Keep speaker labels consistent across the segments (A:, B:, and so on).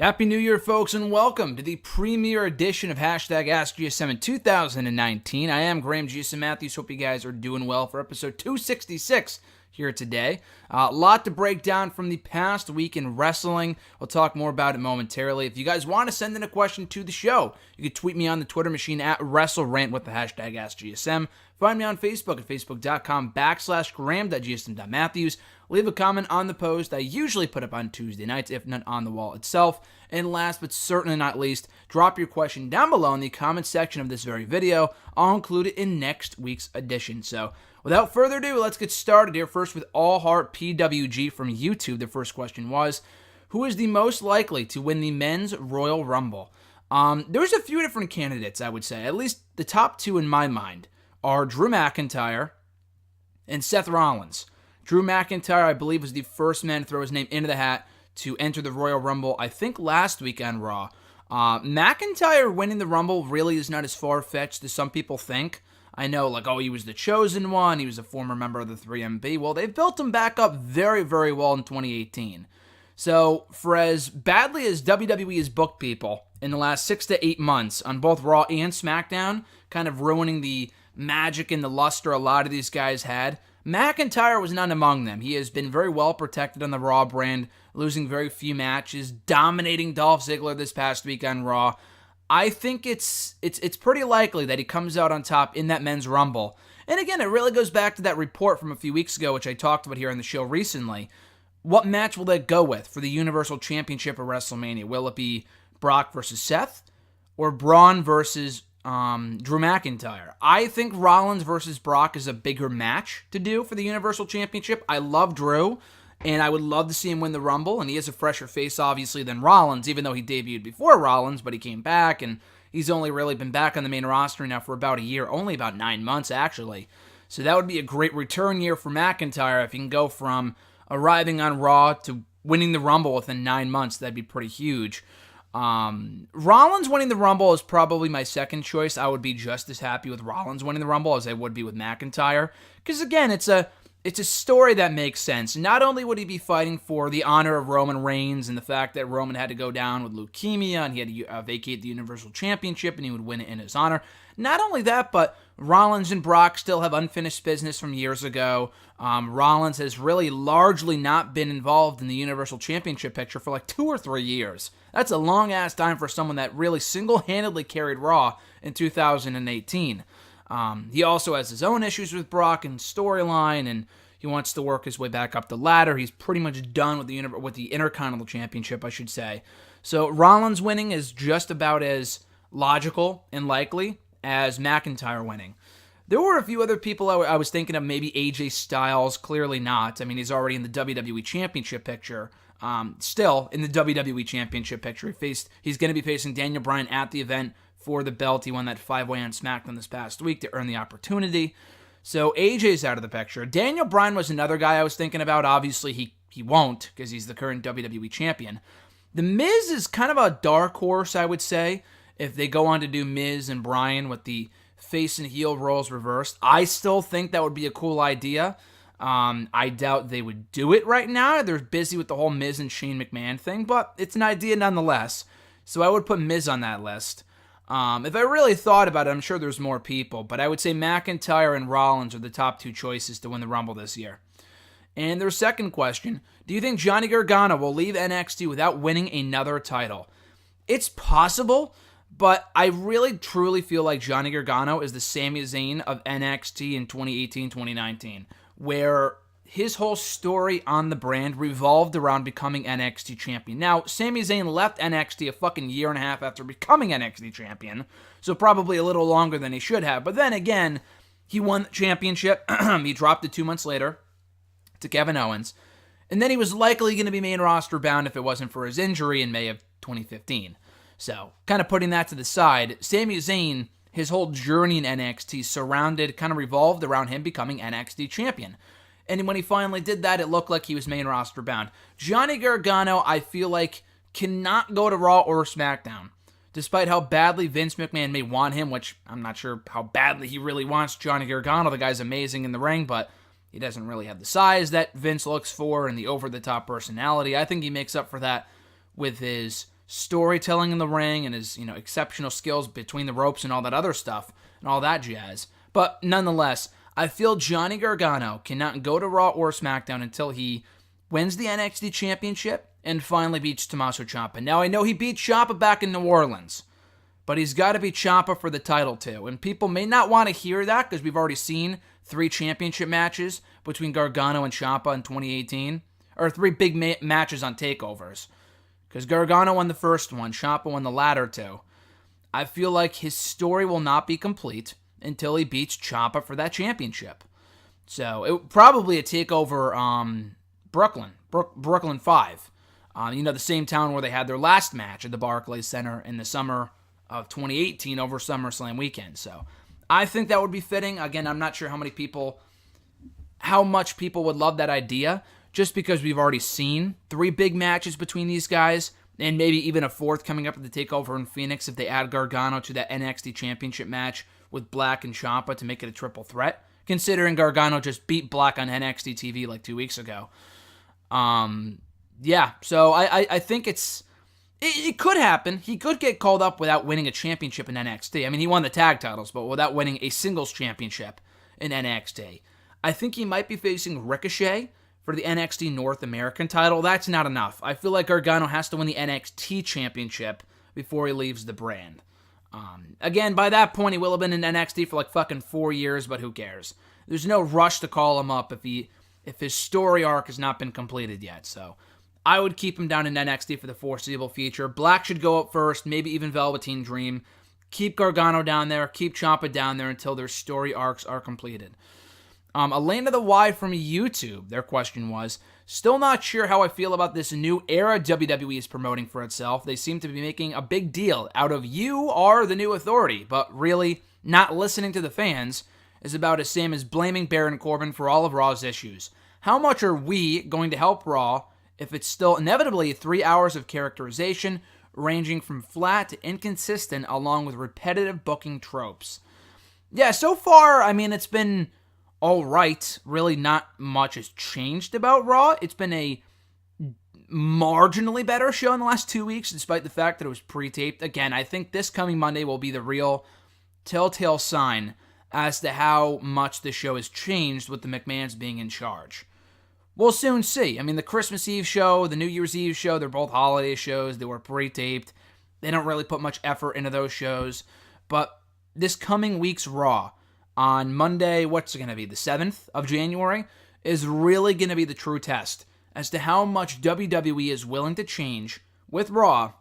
A: Happy New Year, folks, and welcome to the premiere edition of Hashtag AskGSM in 2019. I am Graham GSM Matthews. Hope you guys are doing well for episode 266 here today. A lot to break down from the past week in wrestling. We'll talk more about it momentarily. If you guys want to send in a question to the show, you can tweet me on the Twitter machine at WrestleRant with the hashtag AskGSM. Find me on Facebook at facebook.com/Graham.GSM.Matthews. Leave a comment on the post I usually put up on Tuesday nights, if not on the wall itself. And last but certainly not least, drop your question down below in the comment section of this very video. I'll include it in next week's edition. So without further ado, let's get started here. First with All Heart PWG from YouTube. The first question was, who is the most likely to win the men's Royal Rumble? There's a few different candidates, I would say. At least the top two in my mind are Drew McIntyre and Seth Rollins. Drew McIntyre, I believe, was the first man to throw his name into the hat to enter the Royal Rumble, I think last week on Raw. McIntyre winning the Rumble really is not as far-fetched as some people think. I know, he was the chosen one, he was a former member of the 3MB. Well, they've built him back up very, very well in 2018. So, for as badly as WWE has booked people in the last 6 to 8 months on both Raw and SmackDown, kind of ruining the magic and the luster a lot of these guys had, McIntyre was not among them. He has been very well protected on the Raw brand, losing very few matches, dominating Dolph Ziggler this past week on Raw. I think it's pretty likely that he comes out on top in that men's Rumble. And again, it really goes back to that report from a few weeks ago, which I talked about here on the show recently. What match will they go with for the Universal Championship of WrestleMania? Will it be Brock versus Seth or Braun versus Drew McIntyre? I think Rollins versus Brock is a bigger match to do for the Universal Championship. I love Drew, and I would love to see him win the Rumble, and he is a fresher face, obviously, than Rollins, even though he debuted before Rollins, but he came back, and he's only really been back on the main roster now for about a year, only about 9 months, actually. So that would be a great return year for McIntyre. If he can go from arriving on Raw to winning the Rumble within 9 months, that'd be pretty huge. Rollins winning the Rumble is probably my second choice. I would be just as happy with Rollins winning the Rumble as I would be with McIntyre. Because again, it's a story that makes sense. Not only would he be fighting for the honor of Roman Reigns and the fact that Roman had to go down with leukemia and he had to vacate the Universal Championship and he would win it in his honor. Not only that, but Rollins and Brock still have unfinished business from years ago. Rollins has really largely not been involved in the Universal Championship picture for 2 or 3 years. That's a long-ass time for someone that really single-handedly carried Raw in 2018. He also has his own issues with Brock and storyline, and he wants to work his way back up the ladder. He's pretty much done with the Intercontinental Championship, I should say. So Rollins winning is just about as logical and likely as McIntyre winning. There were a few other people I was thinking of, maybe AJ Styles, clearly not. I mean, he's already in the WWE Championship picture. Still in the WWE Championship picture. He's going to be facing Daniel Bryan at the event for the belt. He won that 5-way on SmackDown this past week to earn the opportunity. So AJ's out of the picture. Daniel Bryan was another guy I was thinking about. Obviously, he won't because he's the current WWE Champion. The Miz is kind of a dark horse, I would say, if they go on to do Miz and Bryan with the face and heel roles reversed. I still think that would be a cool idea. I doubt they would do it right now. They're busy with the whole Miz and Shane McMahon thing, but it's an idea nonetheless. So I would put Miz on that list. If I really thought about it, I'm sure there's more people, but I would say McIntyre and Rollins are the top 2 choices to win the Rumble this year. And their second question, do you think Johnny Gargano will leave NXT without winning another title? It's possible, but I really truly feel like Johnny Gargano is the Sami Zayn of NXT in 2018-2019, where his whole story on the brand revolved around becoming NXT champion. Now, Sami Zayn left NXT a fucking year and a half after becoming NXT champion, so probably a little longer than he should have. But then again, he won the championship. He dropped it 2 months later to Kevin Owens. And then he was likely going to be main roster bound if it wasn't for his injury in May of 2015. So, kind of putting that to the side, Sami Zayn, his whole journey in NXT kind of revolved around him becoming NXT champion. And when he finally did that, it looked like he was main roster bound. Johnny Gargano, I feel like, cannot go to Raw or SmackDown. Despite how badly Vince McMahon may want him, which I'm not sure how badly he really wants Johnny Gargano. The guy's amazing in the ring, but he doesn't really have the size that Vince looks for and the over-the-top personality. I think he makes up for that with his storytelling in the ring and his, exceptional skills between the ropes and all that other stuff and all that jazz. But nonetheless, I feel Johnny Gargano cannot go to Raw or SmackDown until he wins the NXT Championship and finally beats Tommaso Ciampa. Now, I know he beat Ciampa back in New Orleans, but he's got to beat Ciampa for the title too. And people may not want to hear that because we've already seen 3 championship matches between Gargano and Ciampa in 2018, or 3 big matches on takeovers. Because Gargano won the first one, Ciampa won the latter 2. I feel like his story will not be complete until he beats Ciampa for that championship. So, it probably a takeover Brooklyn 5. The same town where they had their last match at the Barclays Center in the summer of 2018 over SummerSlam weekend. So, I think that would be fitting. Again, I'm not sure how much people would love that idea, just because we've already seen 3 big matches between these guys, and maybe even a 4th coming up at the TakeOver in Phoenix if they add Gargano to that NXT Championship match with Black and Ciampa to make it a triple threat, considering Gargano just beat Black on NXT TV like 2 weeks ago. So I think it could happen. He could get called up without winning a championship in NXT. I mean, he won the tag titles, but without winning a singles championship in NXT. I think he might be facing Ricochet for the NXT North American title. That's not enough. I feel like Gargano has to win the NXT championship before he leaves the brand. Again, by that point, he will have been in NXT for like fucking 4 years, but who cares? There's no rush to call him up if his story arc has not been completed yet. So I would keep him down in NXT for the foreseeable future. Black should go up first, maybe even Velveteen Dream. Keep Gargano down there, keep Ciampa down there until their story arcs are completed. Elena the Y from YouTube, their question was, still not sure how I feel about this new era WWE is promoting for itself. They seem to be making a big deal out of you are the new authority, but really not listening to the fans is about as same as blaming Baron Corbin for all of Raw's issues. How much are we going to help Raw if it's still inevitably 3 hours of characterization ranging from flat to inconsistent along with repetitive booking tropes? Yeah, so far, I mean, it's been all right. Really not much has changed about Raw. It's been a marginally better show in the last 2 weeks, despite the fact that it was pre-taped. Again, I think this coming Monday will be the real telltale sign as to how much the show has changed with the McMahons being in charge. We'll soon see. I mean, the Christmas Eve show, the New Year's Eve show, they're both holiday shows. They were pre-taped. They don't really put much effort into those shows. But this coming week's Raw, on Monday, what's it going to be, the 7th of January, is really going to be the true test as to how much WWE is willing to change with Raw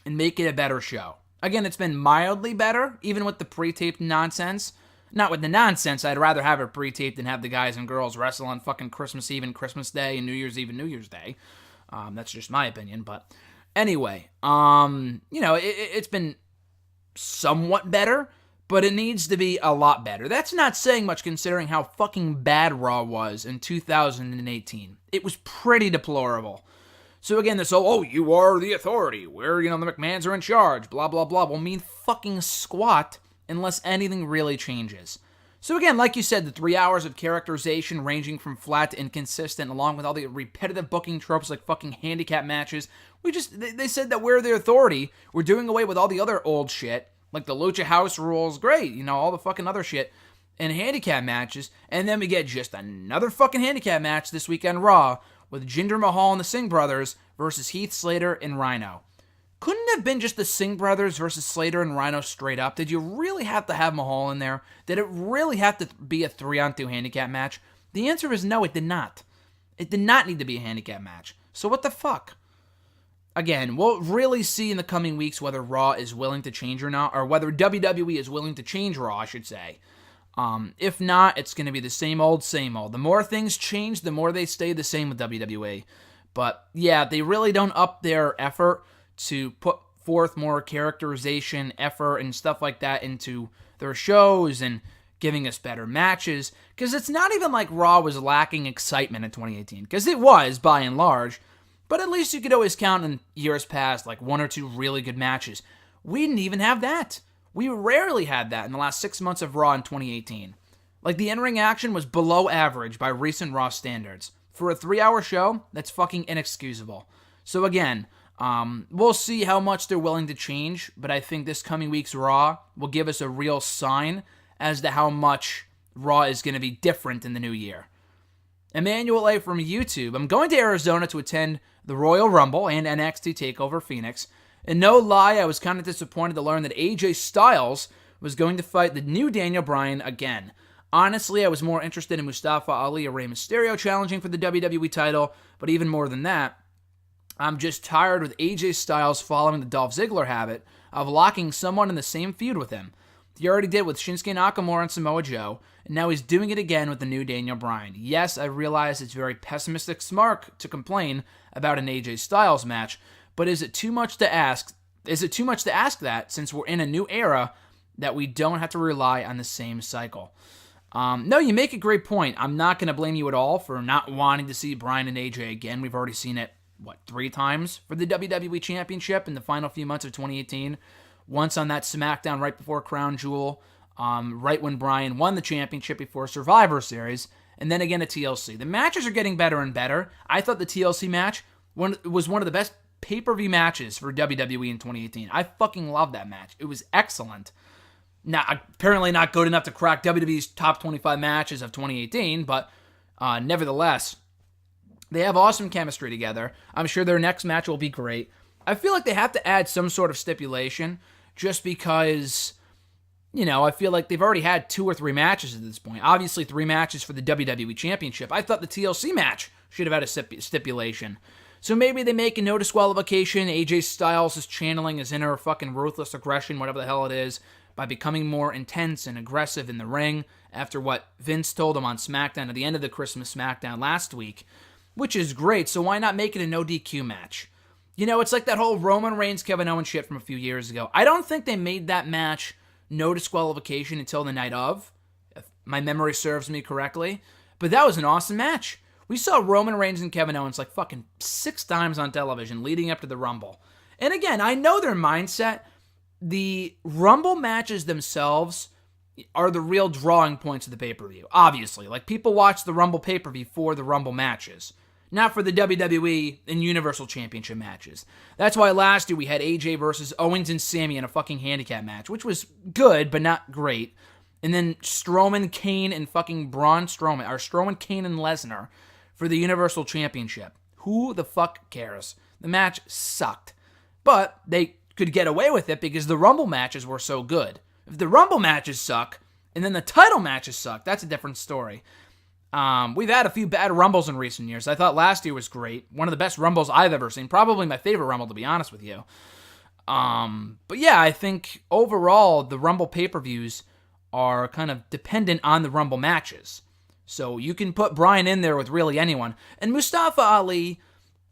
A: and make it a better show. Again, it's been mildly better, even with the pre-taped nonsense. Not with the nonsense, I'd rather have it pre-taped than have the guys and girls wrestle on fucking Christmas Eve and Christmas Day and New Year's Eve and New Year's Day. That's just my opinion, but anyway, it's been somewhat better, but it needs to be a lot better. That's not saying much considering how fucking bad Raw was in 2018. It was pretty deplorable. So again, this whole, you are the authority, where, the McMahons are in charge, blah, blah, blah, will mean fucking squat unless anything really changes. So again, like you said, the 3 hours of characterization ranging from flat to inconsistent, along with all the repetitive booking tropes like fucking handicap matches. They said that we're the authority. We're doing away with all the other old shit, like the Lucha House Rules, great, all the fucking other shit, and handicap matches, and then we get just another fucking handicap match this weekend Raw with Jinder Mahal and the Singh Brothers versus Heath Slater and Rhino. Couldn't it have been just the Singh Brothers versus Slater and Rhino straight up? Did you really have to have Mahal in there? Did it really have to be a 3-on-2 handicap match? The answer is no, it did not. It did not need to be a handicap match. So what the fuck? Again, we'll really see in the coming weeks whether Raw is willing to change or not, or whether WWE is willing to change Raw, I should say. If not, it's going to be the same old, same old. The more things change, the more they stay the same with WWE. But yeah, they really don't up their effort to put forth more characterization, effort, and stuff like that into their shows and giving us better matches. Because it's not even like Raw was lacking excitement in 2018. Because it was, by and large. But at least you could always count in years past, like 1 or 2 really good matches. We didn't even have that. We rarely had that in the last 6 months of Raw in 2018. Like, the in-ring action was below average by recent Raw standards. For a 3-hour show, that's fucking inexcusable. So again, We'll see how much they're willing to change, but I think this coming week's Raw will give us a real sign as to how much Raw is going to be different in the new year. Emmanuel A. from YouTube. I'm going to Arizona to attend the Royal Rumble and NXT TakeOver Phoenix. And no lie, I was kind of disappointed to learn that AJ Styles was going to fight the new Daniel Bryan again. Honestly, I was more interested in Mustafa Ali or Rey Mysterio challenging for the WWE title, but even more than that, I'm just tired with AJ Styles following the Dolph Ziggler habit of locking someone in the same feud with him. He already did with Shinsuke Nakamura and Samoa Joe, and now he's doing it again with the new Daniel Bryan. Yes, I realize it's very pessimistic smart to complain about an AJ Styles match, but is it too much to ask? Is it too much to ask that since we're in a new era that we don't have to rely on the same cycle? No, you make a great point. I'm not going to blame you at all for not wanting to see Bryan and AJ again. We've already seen it, 3 times for the WWE Championship in the final few months of 2018. Once on that SmackDown right before Crown Jewel, right when Bryan won the championship before Survivor Series, and then again at TLC. The matches are getting better and better. I thought the TLC match was one of the best pay-per-view matches for WWE in 2018. I fucking love that match. It was excellent. Now, apparently not good enough to crack WWE's top 25 matches of 2018, but nevertheless, they have awesome chemistry together. I'm sure their next match will be great. I feel like they have to add some sort of stipulation just because, I feel like they've already had 2 or 3 matches at this point. Obviously, 3 matches for the WWE Championship. I thought the TLC match should have had a stipulation. So maybe they make a no disqualification. AJ Styles is channeling his inner fucking ruthless aggression, whatever the hell it is, by becoming more intense and aggressive in the ring after what Vince told him on SmackDown at the end of the Christmas SmackDown last week, which is great, so why not make it a no DQ match? It's like that whole Roman Reigns, Kevin Owens shit from a few years ago. I don't think they made that match no disqualification until the night of, if my memory serves me correctly, but that was an awesome match. We saw Roman Reigns and Kevin Owens like fucking 6 times on television leading up to the Rumble. And again, I know their mindset. The Rumble matches themselves are the real drawing points of the pay-per-view, obviously. Like, people watch the Rumble pay-per-view for the Rumble matches, not for the WWE and Universal Championship matches. That's why last year we had AJ versus Owens and Sammy in a fucking handicap match, which was good, but not great. And then Strowman, Kane, and fucking Braun Strowman, or Strowman, Kane, and Lesnar for the Universal Championship. Who the fuck cares? The match sucked. But they could get away with it because the Rumble matches were so good. If the Rumble matches suck, and then the title matches suck, that's a different story. We've had a few bad Rumbles in recent years. I thought last year was great. One of the best Rumbles I've ever seen. Probably my favorite Rumble, to be honest with you. But yeah, I think overall, the Rumble pay-per-views are kind of dependent on the Rumble matches. So you can put Bryan in there with really anyone. And Mustafa Ali,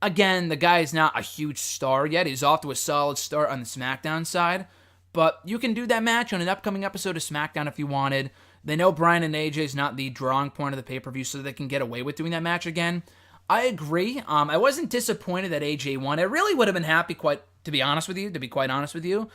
A: again, the guy is not a huge star yet. He's off to a solid start on the SmackDown side. But you can do that match on an upcoming episode of SmackDown if you wanted. They know Bryan and AJ is not the drawing point of the pay-per-view, so they can get away with doing that match again. I agree. I wasn't disappointed that AJ won. I really would have been happy, to be quite honest with you,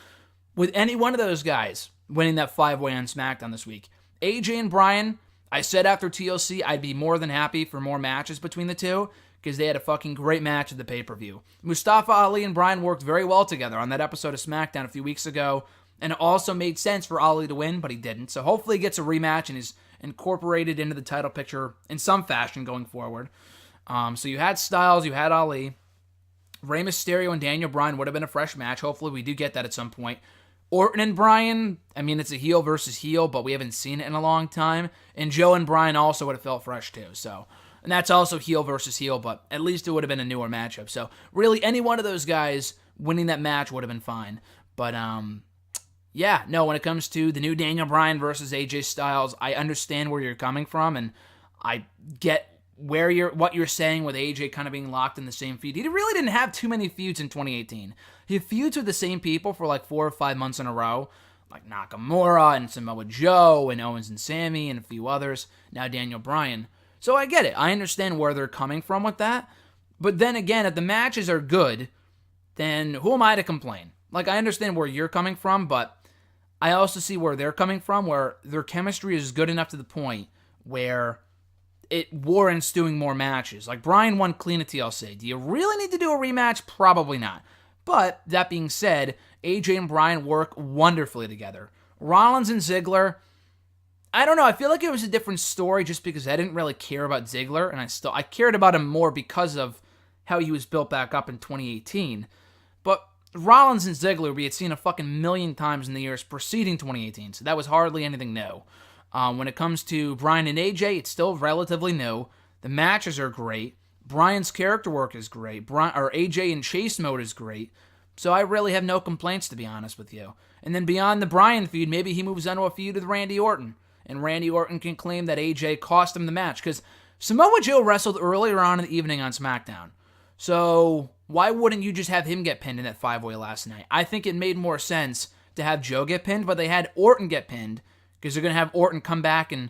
A: with any one of those guys winning that 5-way on SmackDown this week. AJ and Bryan, I said after TLC, I'd be more than happy for more matches between the two, because they had a fucking great match at the pay-per-view. Mustafa Ali and Bryan worked very well together on that episode of SmackDown a few weeks ago, and it also made sense for Ali to win, but he didn't. So hopefully he gets a rematch and is incorporated into the title picture in some fashion going forward. So you had Styles, you had Ali. Rey Mysterio and Daniel Bryan would have been a fresh match. Hopefully we do get that at some point. Orton and Bryan, it's a heel versus heel, but we haven't seen it in a long time. And Joe and Bryan also would have felt fresh too. And that's also heel versus heel, but at least it would have been a newer matchup. So really any one of those guys winning that match would have been fine. But yeah, no, when it comes to the new Daniel Bryan versus AJ Styles, I understand where you're coming from, and I get what you're saying with AJ kind of being locked in the same feud. He really didn't have too many feuds in 2018. He feuds with the same people for like 4 or 5 months in a row, like Nakamura and Samoa Joe and Owens and Sammy and a few others. Now Daniel Bryan. So I get it. I understand where they're coming from with that. But then again, if the matches are good, then who am I to complain? Like, I understand where you're coming from, but I also see where they're coming from, where their chemistry is good enough to the point where it warrants doing more matches. Like, Bryan won clean at TLC. Do you really need to do a rematch? Probably not. But that being said, AJ and Bryan work wonderfully together. Rollins and Ziggler, I don't know. I feel like it was a different story just because I didn't really care about Ziggler, and I cared about him more because of how he was built back up in 2018. But Rollins and Ziggler, we had seen a fucking million times in the years preceding 2018, so that was hardly anything new. When it comes to Bryan and AJ, it's still relatively new. The matches are great. Bryan's character work is great. AJ in chase mode is great. So I really have no complaints, to be honest with you. And then beyond the Bryan feud, maybe he moves on to a feud with Randy Orton. And Randy Orton can claim that AJ cost him the match. Because Samoa Joe wrestled earlier on in the evening on SmackDown. So why wouldn't you just have him get pinned in that 5-way last night? I think it made more sense to have Joe get pinned, but they had Orton get pinned because they're going to have Orton come back and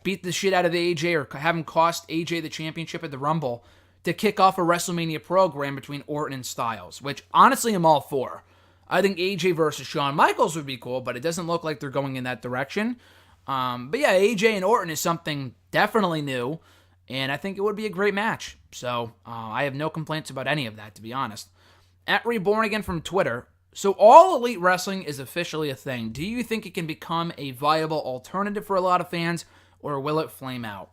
A: beat the shit out of AJ or have him cost AJ the championship at the Rumble to kick off a WrestleMania program between Orton and Styles, which honestly I'm all for. I think AJ versus Shawn Michaels would be cool, but it doesn't look like they're going in that direction. But yeah, AJ and Orton is something definitely new, and I think it would be a great match. So I have no complaints about any of that, to be honest. At Reborn Again from Twitter, so all Elite Wrestling is officially a thing. Do you think it can become a viable alternative for a lot of fans, or will it flame out?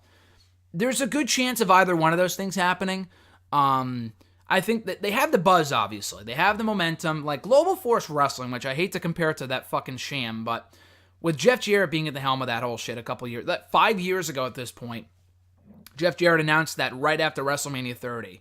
A: There's a good chance of either one of those things happening. I think that they have the buzz, obviously. They have the momentum. Like Global Force Wrestling, which I hate to compare to that fucking sham, but with Jeff Jarrett being at the helm of that whole shit 5 years ago at this point, Jeff Jarrett announced that right after WrestleMania 30.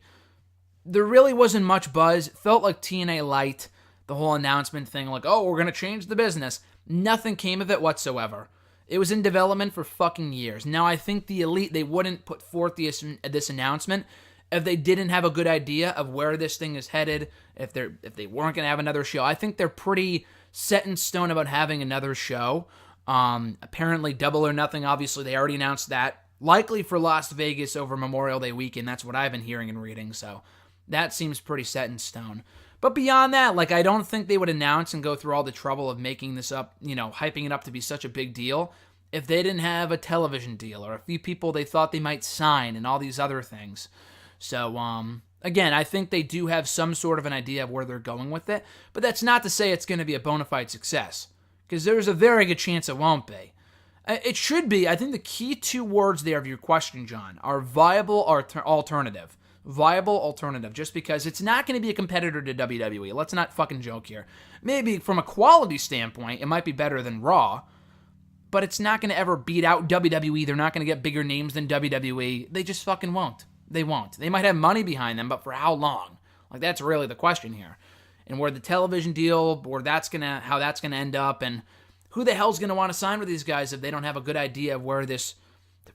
A: There really wasn't much buzz. It felt like TNA Light, the whole announcement thing, like, oh, we're going to change the business. Nothing came of it whatsoever. It was in development for fucking years. Now, I think the Elite, they wouldn't put forth this announcement if they didn't have a good idea of where this thing is headed, if they weren't going to have another show. I think they're pretty set in stone about having another show. Apparently, Double or Nothing, obviously, they already announced that. Likely for Las Vegas over Memorial Day weekend. That's what I've been hearing and reading, so that seems pretty set in stone. But beyond that, like, I don't think they would announce and go through all the trouble of making this up, hyping it up to be such a big deal if they didn't have a television deal or a few people they thought they might sign and all these other things. So, again, I think they do have some sort of an idea of where they're going with it, but that's not to say it's going to be a bona fide success, because there's a very good chance it won't be. It should be. I think the key two words there of your question, John, are viable alternative. Viable alternative, just because it's not going to be a competitor to WWE. Let's not fucking joke here. Maybe from a quality standpoint, it might be better than Raw, but it's not going to ever beat out WWE. They're not going to get bigger names than WWE. They just fucking won't. They won't. They might have money behind them, but for how long? Like, that's really the question here. And where the television deal, how that's going to end up, and who the hell's going to want to sign with these guys if they don't have a good idea of where this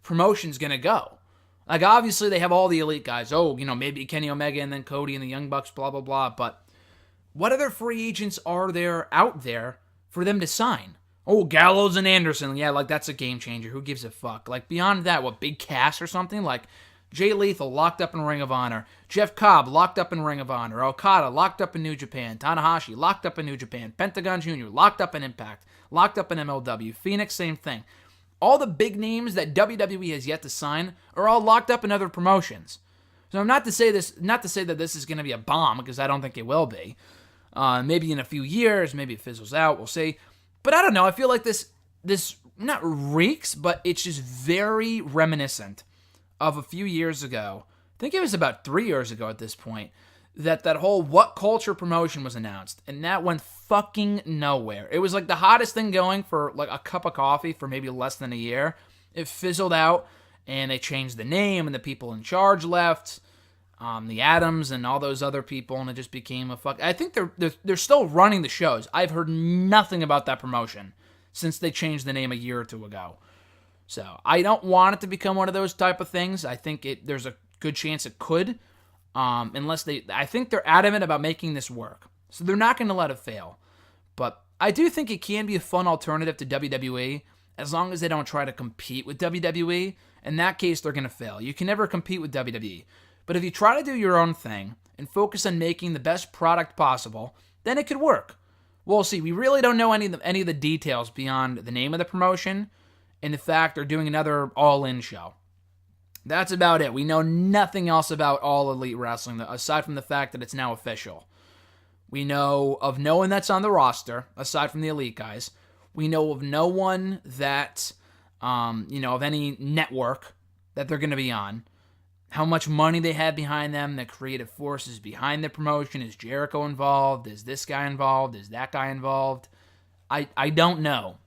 A: promotion's going to go? Like, obviously, they have all the Elite guys. Oh, maybe Kenny Omega and then Cody and the Young Bucks, blah, blah, blah. But what other free agents are there out there for them to sign? Oh, Gallows and Anderson. Yeah, like, that's a game changer. Who gives a fuck? Like, beyond that, what, Big Cass or something? Like, Jay Lethal locked up in Ring of Honor. Jeff Cobb locked up in Ring of Honor. Okada locked up in New Japan. Tanahashi locked up in New Japan. Pentagon Jr. locked up in Impact. Locked up in MLW. Phoenix, same thing. All the big names that WWE has yet to sign are all locked up in other promotions. So not to say that this is going to be a bomb, because I don't think it will be. Maybe in a few years, maybe it fizzles out. We'll see. But I don't know. I feel like this not reeks, but it's just very reminiscent of a few years ago. I think it was about 3 years ago at this point, that whole What Culture promotion was announced, and that went fucking nowhere. It was like the hottest thing going for like a cup of coffee for maybe less than a year. It fizzled out, and they changed the name, and the people in charge left, the Adams and all those other people, and it just became a fuck. I think they're still running the shows. I've heard nothing about that promotion since they changed the name a year or two ago. So I don't want it to become one of those type of things. I think there's a good chance it could. I think they're adamant about making this work. So they're not going to let it fail. But I do think it can be a fun alternative to WWE, as long as they don't try to compete with WWE. In that case, they're going to fail. You can never compete with WWE. But if you try to do your own thing and focus on making the best product possible, then it could work. We'll see. We really don't know any of the details beyond the name of the promotion and the fact they're doing another All-In show. That's about it. We know nothing else about All Elite Wrestling, aside from the fact that it's now official. We know of no one that's on the roster, aside from the elite guys. We know of no one that, of any network that they're going to be on. How much money they have behind them, the creative forces behind the promotion. Is Jericho involved? Is this guy involved? Is that guy involved? I don't know.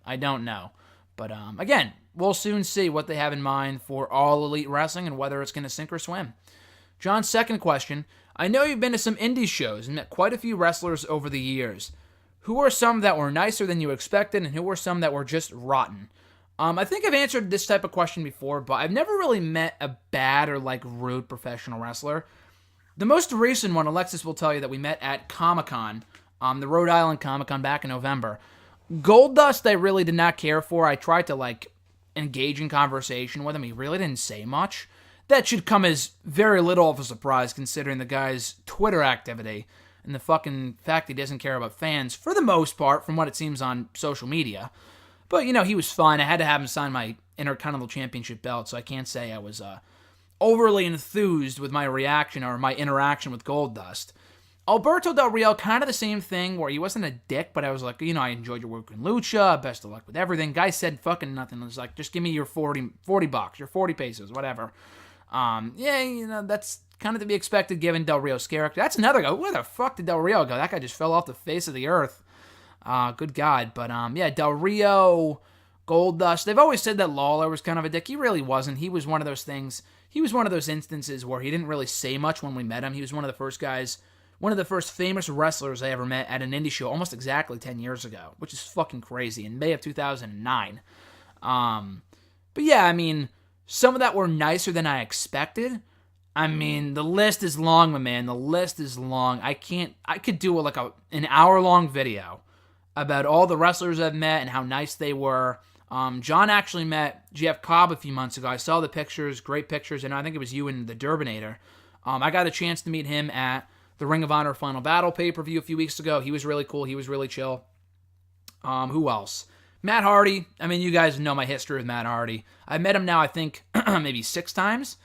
A: But again, we'll soon see what they have in mind for All Elite Wrestling and whether it's going to sink or swim. John's second question, I know you've been to some indie shows and met quite a few wrestlers over the years. Who are some that were nicer than you expected, and who were some that were just rotten? I think I've answered this type of question before, but I've never really met a bad or rude professional wrestler. The most recent one, Alexis will tell you, that we met at Comic-Con, the Rhode Island Comic-Con back in November. Goldust I really did not care for. I tried to engage in conversation with him. He really didn't say much. That should come as very little of a surprise considering the guy's Twitter activity and the fucking fact he doesn't care about fans for the most part from what it seems on social media. But, he was fine. I had to have him sign my Intercontinental Championship belt, so I can't say I was overly enthused with my reaction or my interaction with Goldust. Alberto Del Rio, kind of the same thing, where he wasn't a dick, but I was like, I enjoyed your work in Lucha, best of luck with everything. Guy said fucking nothing. I was like, just give me your 40 bucks, your 40 pesos, whatever. That's kind of to be expected given Del Rio's character. That's another guy. Where the fuck did Del Rio go? That guy just fell off the face of the earth. Good God. But, Del Rio, Goldust. They've always said that Lawler was kind of a dick. He really wasn't. He was one of those things. He was one of those instances where he didn't really say much when we met him. He was one of the first guys, one of the first famous wrestlers I ever met at an indie show almost exactly 10 years ago, which is fucking crazy, in May of 2009. But yeah, some of that were nicer than I expected. The list is long, my man. The list is long. I could do an hour-long video about all the wrestlers I've met and how nice they were. John actually met Jeff Cobb a few months ago. I saw the pictures, great pictures, and I think it was you and the Durbinator. I got a chance to meet him at the Ring of Honor Final Battle pay-per-view a few weeks ago. He was really cool. He was really chill. Who else? Matt Hardy. You guys know my history with Matt Hardy. I met him now, I think, maybe 6 times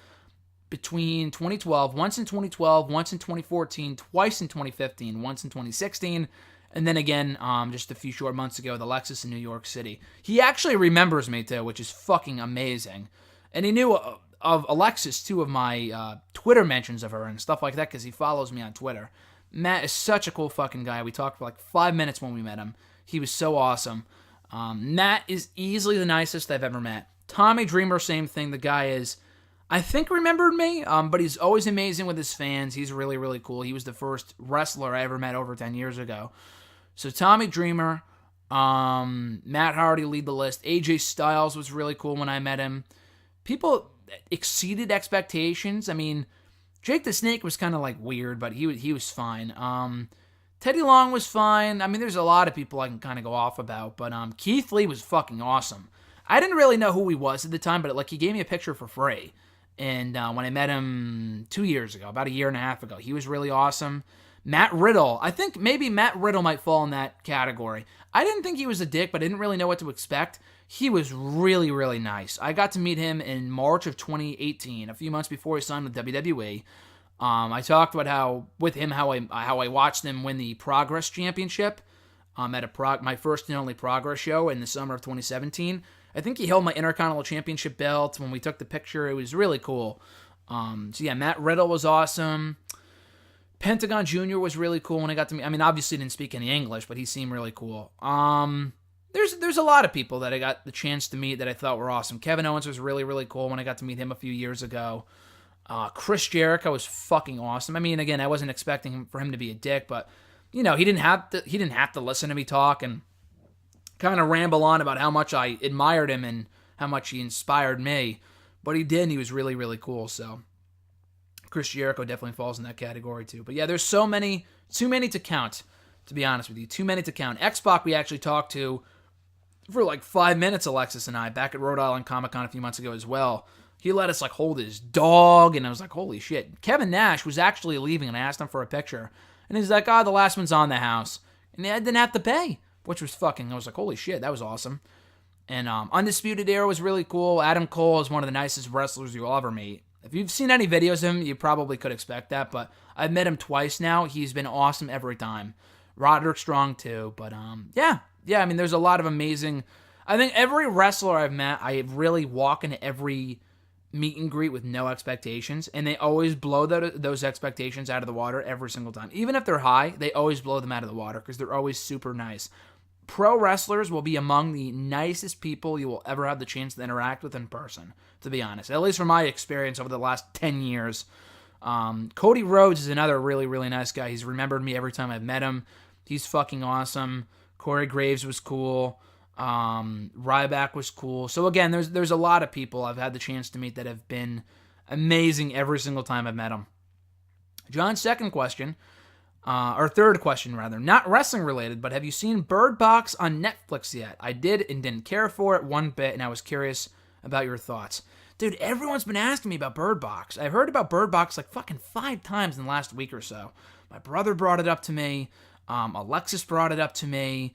A: between 2012, once in 2012, once in 2014, twice in 2015, once in 2016, and then again, just a few short months ago, the Lexus in New York City. He actually remembers me, too, which is fucking amazing. And he knew of Alexis, too, of my Twitter mentions of her and stuff like that, because he follows me on Twitter. Matt is such a cool fucking guy. We talked for 5 minutes when we met him. He was so awesome. Matt is easily the nicest I've ever met. Tommy Dreamer, same thing. The guy is, I think, remembered me, but he's always amazing with his fans. He's really, really cool. He was the first wrestler I ever met over 10 years ago. So Tommy Dreamer, Matt Hardy lead the list. AJ Styles was really cool when I met him. People exceeded expectations. Jake the Snake was kind of weird, but he was fine. Teddy Long was fine. There's a lot of people I can kind of go off about, but Keith Lee was fucking awesome. I didn't really know who he was at the time, but he gave me a picture for free. And when I met him 2 years ago, about a year and a half ago, he was really awesome. Matt Riddle. I think maybe Matt Riddle might fall in that category. I didn't think he was a dick, but I didn't really know what to expect. He was really, really nice. I got to meet him in March of 2018, a few months before he signed with WWE. I talked about how I watched him win the Progress Championship at my first and only Progress show in the summer of 2017. I think he held my Intercontinental Championship belt when we took the picture. It was really cool. Matt Riddle was awesome. Pentagon Jr. was really cool when I got to meet. Obviously didn't speak any English, but he seemed really cool. There's a lot of people that I got the chance to meet that I thought were awesome. Kevin Owens was really, really cool when I got to meet him a few years ago. Chris Jericho was fucking awesome. Again, I wasn't expecting for him to be a dick, but he didn't have to listen to me talk and kind of ramble on about how much I admired him and how much he inspired me. But he did, and he was really, really cool. So Chris Jericho definitely falls in that category too. But yeah, there's too many to count, to be honest with you. Too many to count. X-Pac we actually talked to for 5 minutes, Alexis and I, back at Rhode Island Comic-Con a few months ago as well. He let us hold his dog, and I was like, holy shit. Kevin Nash was actually leaving, and I asked him for a picture. And he's like, the last one's on the house. And I didn't have to pay, which was I was like, holy shit, that was awesome. And Undisputed Era was really cool. Adam Cole is one of the nicest wrestlers you'll ever meet. If you've seen any videos of him, you probably could expect that, but I've met him twice now. He's been awesome every time. Roderick Strong too, but yeah, I mean, there's a lot of amazing. I think every wrestler I've met, I really walk into every meet and greet with no expectations, and they always blow those expectations out of the water every single time. Even if they're high, they always blow them out of the water because they're always super nice. Pro wrestlers will be among the nicest people you will ever have the chance to interact with in person, to be honest. At least from my experience over the last 10 years. Cody Rhodes is another really, really nice guy. He's remembered me every time I've met him. He's fucking awesome. Corey Graves was cool. Ryback was cool. So again, there's a lot of people I've had the chance to meet that have been amazing every single time I've met them. John's second question, or third question rather, not wrestling related, but have you seen Bird Box on Netflix yet? I did and didn't care for it one bit, and I was curious about your thoughts. Dude, everyone's been asking me about Bird Box. I've heard about Bird Box like fucking 5 times in the last week or so. My brother brought it up to me. Alexis brought it up to me.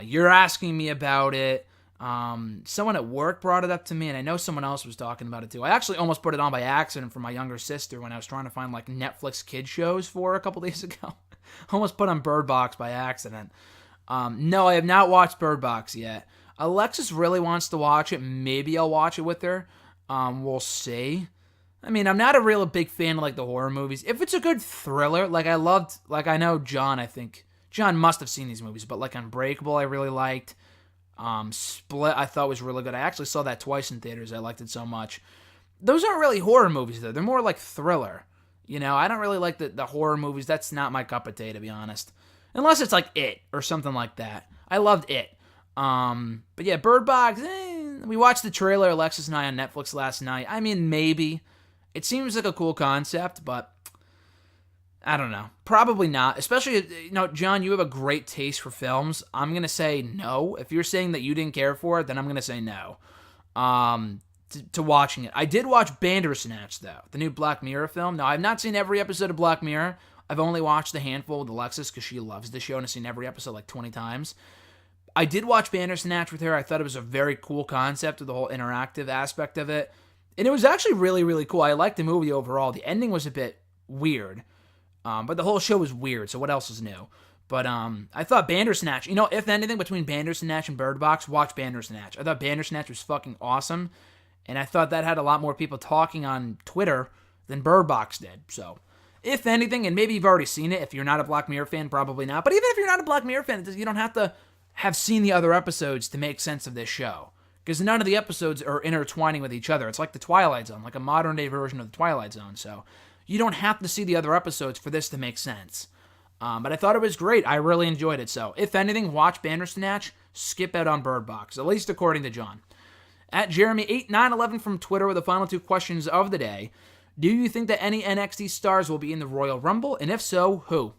A: You're asking me about it. Someone at work brought it up to me, and I know someone else was talking about it too. I actually almost put it on by accident for my younger sister when I was trying to find like Netflix kid shows for her a couple days ago. Almost put on Bird Box by accident. No, I have not watched Bird Box yet. Alexis really wants to watch it. Maybe I'll watch it with her. We'll see. I mean, I'm not a real big fan of like the horror movies. If it's a good thriller, I know John, I think. John must have seen these movies, but like Unbreakable I really liked. Split I thought was really good. I actually saw that twice in theaters. I liked it so much. Those aren't really horror movies though. They're more like thriller. You know, I don't really like the horror movies. That's not my cup of tea, to be honest. Unless it's like It or something like that. I loved It. But yeah, Bird Box, we watched the trailer, Alexis and I, on Netflix last night. I mean, maybe. It seems like a cool concept, but I don't know. Probably not. Especially, John, you have a great taste for films. I'm going to say no. If you're saying that you didn't care for it, then I'm going to say no to watching it. I did watch Bandersnatch, though, the new Black Mirror film. Now, I've not seen every episode of Black Mirror. I've only watched a handful with Alexis because she loves the show and has seen every episode like 20 times. I did watch Bandersnatch with her. I thought it was a very cool concept with the whole interactive aspect of it. And it was actually really, really cool. I liked the movie overall. The ending was a bit weird. But the whole show was weird, so what else is new? But I thought Bandersnatch, if anything, between Bandersnatch and Bird Box, watch Bandersnatch. I thought Bandersnatch was fucking awesome. And I thought that had a lot more people talking on Twitter than Bird Box did. So, if anything, and maybe you've already seen it. If you're not a Black Mirror fan, probably not. But even if you're not a Black Mirror fan, you don't have to have seen the other episodes to make sense of this show. Because none of the episodes are intertwining with each other. It's like the Twilight Zone, like a modern-day version of the Twilight Zone. So, you don't have to see the other episodes for this to make sense. But I thought it was great. I really enjoyed it. So, if anything, watch Bandersnatch. Skip out on Bird Box, at least according to John. At Jeremy8911 from Twitter with the final 2 questions of the day. Do you think that any NXT stars will be in the Royal Rumble? And if so, who?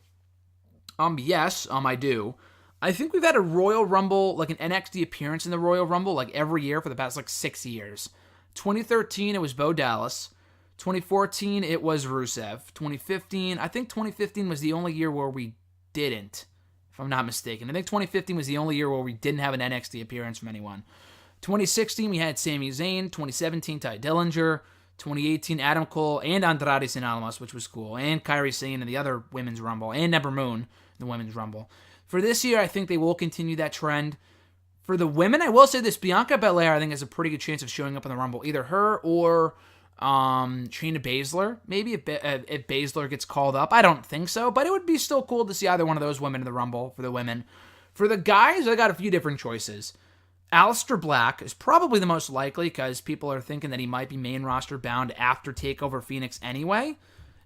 A: Yes, I do. I think we've had a Royal Rumble, like an NXT appearance in the Royal Rumble, like every year for the past 6 years. 2013, it was Bo Dallas. 2014, it was Rusev. 2015 was the only year where we didn't, if I'm not mistaken. I think 2015 was the only year where we didn't have an NXT appearance from anyone. 2016, we had Sami Zayn. 2017, Ty Dillinger. 2018, Adam Cole and Andrade Sin Almas, which was cool. And Kairi Sane in the other Women's Rumble. And Ember Moon in the Women's Rumble. For this year, I think they will continue that trend. For the women, I will say this. Bianca Belair, I think, has a pretty good chance of showing up in the Rumble. Either her or Shayna Baszler. Maybe if Baszler gets called up. I don't think so, but it would be still cool to see either one of those women in the Rumble for the women. For the guys, I got a few different choices. Aleister Black is probably the most likely because people are thinking that he might be main roster bound after TakeOver Phoenix anyway.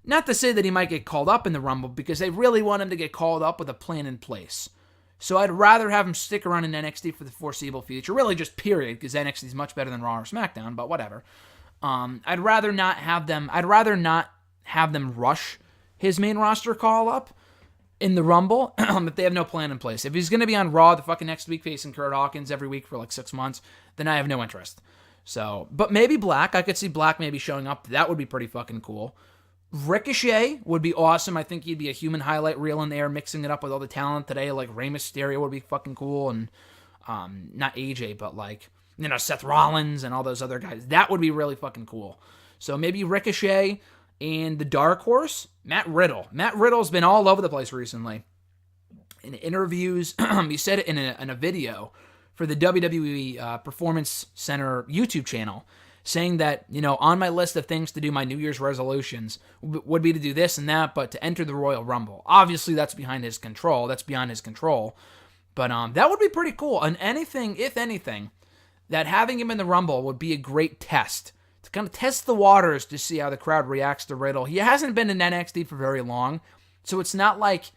A: Not to say that he might get called up in the Rumble because they really want him to get called up with a plan in place. So I'd rather have him stick around in NXT for the foreseeable future. Really just period, because NXT is much better than Raw or SmackDown, but whatever. I'd rather not have them rush his main roster call up in the Rumble if they have no plan in place. If he's going to be on Raw the fucking next week facing Kurt Hawkins every week for 6 months, then I have no interest. So, but maybe Black. I could see Black maybe showing up. That would be pretty fucking cool. Ricochet would be awesome. I think he'd be a human highlight reel in there, mixing it up with all the talent today. Like Rey Mysterio would be fucking cool. And not AJ, but Seth Rollins and all those other guys. That would be really fucking cool. So maybe Ricochet and the dark horse, Matt Riddle. Matt Riddle's been all over the place recently. In interviews, he said it in a video for the WWE Performance Center YouTube channel, saying that, on my list of things to do, my New Year's resolutions would be to do this and that, but to enter the Royal Rumble. Obviously, that's behind his control. That's beyond his control. But that would be pretty cool. And anything, if anything, that having him in the Rumble would be a great test. To kind of test the waters to see how the crowd reacts to Riddle. He hasn't been in NXT for very long, so it's not like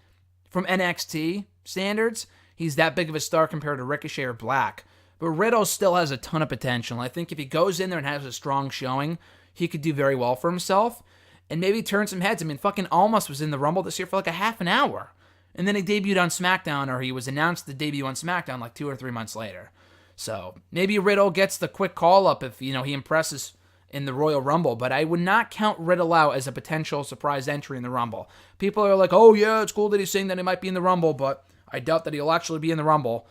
A: from NXT standards, he's that big of a star compared to Ricochet or Black. But Riddle still has a ton of potential. I think if he goes in there and has a strong showing, he could do very well for himself and maybe turn some heads. I mean, fucking Almas was in the Rumble this year for like a half an hour. And then he debuted on SmackDown, or he was announced the debut on SmackDown like 2 or 3 months later. So maybe Riddle gets the quick call-up if, he impresses in the Royal Rumble, but I would not count Riddle out as a potential surprise entry in the Rumble. People are like, oh yeah, it's cool that he's saying that he might be in the Rumble, but I doubt that he'll actually be in the Rumble.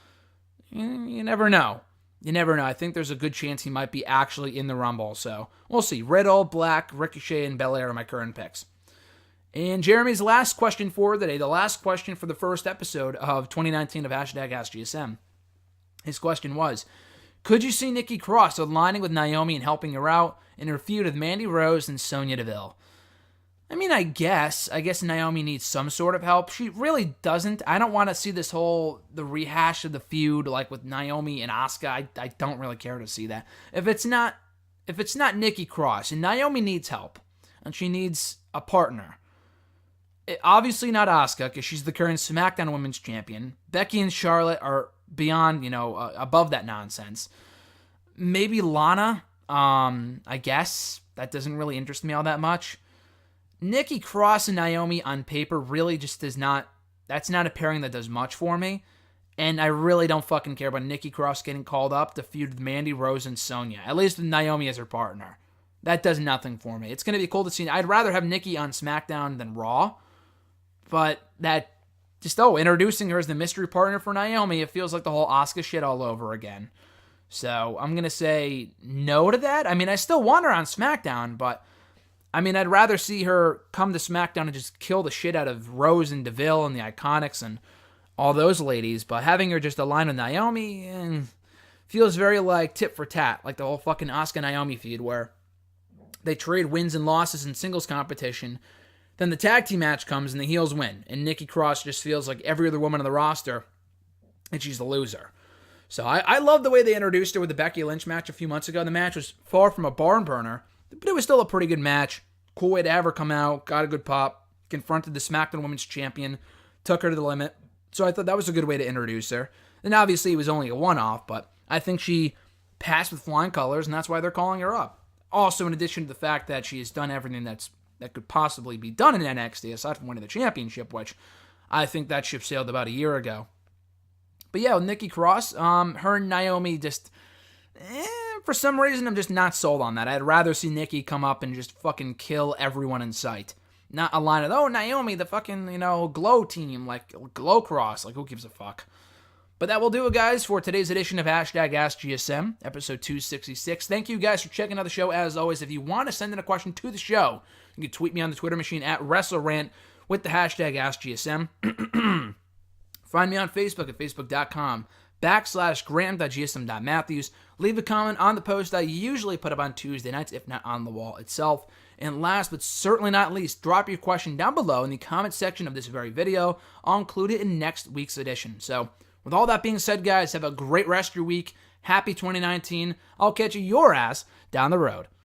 A: You never know. You never know. I think there's a good chance he might be actually in the Rumble, so we'll see. Riddle, Black, Ricochet, and Belair are my current picks. And Jeremy's last question for the day, the last question for the first episode of 2019 of #AskGSM. His question was, could you see Nikki Cross aligning with Naomi and helping her out in her feud with Mandy Rose and Sonya Deville? I mean, I guess Naomi needs some sort of help. She really doesn't. I don't want to see the rehash of the feud like with Naomi and Asuka. I don't really care to see that. If it's not Nikki Cross, and Naomi needs help, and she needs a partner. Obviously not Asuka, because she's the current SmackDown Women's Champion. Becky and Charlotte are beyond, above that nonsense. Maybe Lana, I guess. That doesn't really interest me all that much. Nikki Cross and Naomi on paper really just that's not a pairing that does much for me. And I really don't fucking care about Nikki Cross getting called up to feud with Mandy Rose and Sonya. At least with Naomi as her partner. That does nothing for me. It's going to be cool to see. I'd rather have Nikki on SmackDown than Raw. But introducing her as the mystery partner for Naomi, it feels like the whole Asuka shit all over again. So I'm going to say no to that. I mean, I still want her on SmackDown, but I'd rather see her come to SmackDown and just kill the shit out of Rose and Deville and the Iconics and all those ladies. But having her just align with Naomi feels very like tit for tat, like the whole fucking Asuka-Naomi feud where they trade wins and losses in singles competition. Then the tag team match comes and the heels win. And Nikki Cross just feels like every other woman on the roster, and she's the loser. So I love the way they introduced her with the Becky Lynch match a few months ago. The match was far from a barn burner, but it was still a pretty good match. Cool way to have her come out, got a good pop, confronted the SmackDown Women's Champion, took her to the limit. So I thought that was a good way to introduce her. And obviously it was only a one-off, but I think she passed with flying colors, and that's why they're calling her up. Also, in addition to the fact that she has done everything that could possibly be done in NXT, aside from winning the championship, which I think that ship sailed about a year ago. But yeah, with Nikki Cross, her and Naomi just, for some reason, I'm just not sold on that. I'd rather see Nikki come up and just fucking kill everyone in sight. Not a line of, Naomi, the fucking, glow team, like Glow Cross, like who gives a fuck. But that will do it, guys, for today's edition of #AskGSM, episode 266. Thank you guys for checking out the show. As always, if you want to send in a question to the show, you can tweet me on the Twitter machine at WrestleRant with the #AskGSM. Find me on Facebook at facebook.com/graham.gsm.matthews. Leave a comment on the post I usually put up on Tuesday nights, if not on the wall itself. And last but certainly not least, drop your question down below in the comment section of this very video. I'll include it in next week's edition. So, with all that being said, guys, have a great rest of your week. Happy 2019. I'll catch your ass down the road.